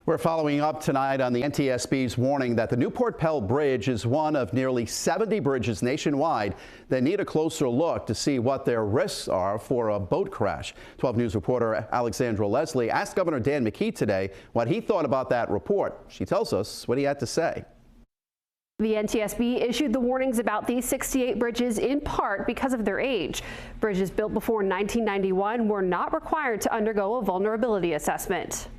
We're following up tonight on the NTSB's warning that the Newport Pell Bridge is one of nearly 70 bridges nationwide that need a closer look to see what their risks are for a boat crash. 12 News reporter Alexandra Leslie asked Governor Dan McKee today what he thought about that report. She tells us what he had to say. The NTSB issued the warnings about these 68 bridges in part because of their age. Bridges built before 1991 were not required to undergo a vulnerability assessment.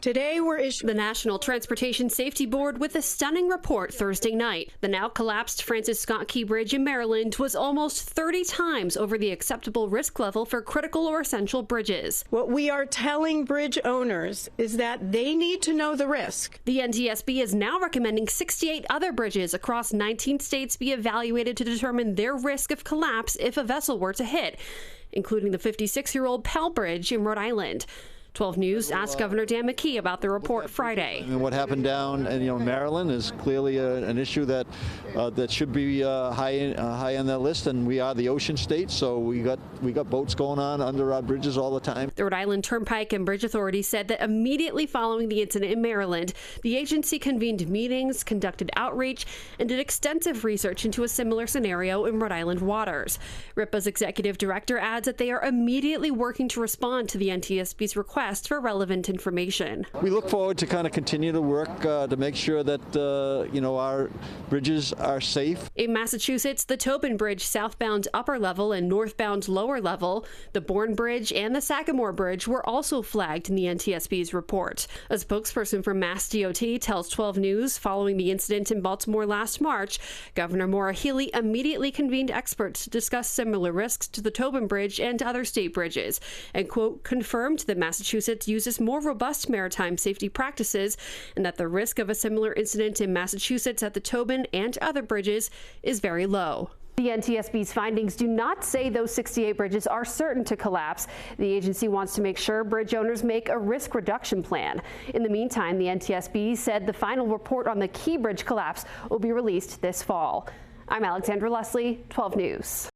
Today we're issuing the National Transportation Safety Board with a stunning report Thursday night. The now collapsed Francis Scott Key Bridge in Maryland was almost 30 times over the acceptable risk level for critical or essential bridges. What we are telling bridge owners is that they need to know the risk. The NTSB is now recommending 68 other bridges across 19 states be evaluated to determine their risk of collapse if a vessel were to hit, including the 56-year-old Pell Bridge in Rhode Island. 12 News asked Governor Dan McKee about the report Friday. And what happened down in Maryland is clearly an issue that should be high on that list, and we are the ocean state, so we got boats going on under our bridges all the time. The Rhode Island Turnpike and Bridge Authority said that immediately following the incident in Maryland, the agency convened meetings, conducted outreach, and did extensive research into a similar scenario in Rhode Island waters. RITBA's executive director adds that they are immediately working to respond to the NTSB's request for relevant information. We look forward to kind of continue to work to make sure that our bridges are safe. In Massachusetts, the Tobin Bridge southbound upper level and northbound lower level, the Bourne Bridge and the Sagamore Bridge were also flagged in the NTSB's report. A spokesperson from Mass DOT tells 12 News following the incident in Baltimore last March, Governor Maura Healey immediately convened experts to discuss similar risks to the Tobin Bridge and other state bridges and, quote, confirmed that Massachusetts uses more robust maritime safety practices and that the risk of a similar incident in Massachusetts at the Tobin and other bridges is very low. The NTSB's findings do not say those 68 bridges are certain to collapse. The agency wants to make sure bridge owners make a risk reduction plan. In the meantime, the NTSB said the final report on the Key Bridge collapse will be released this fall. I'm Alexandra Leslie, 12 News.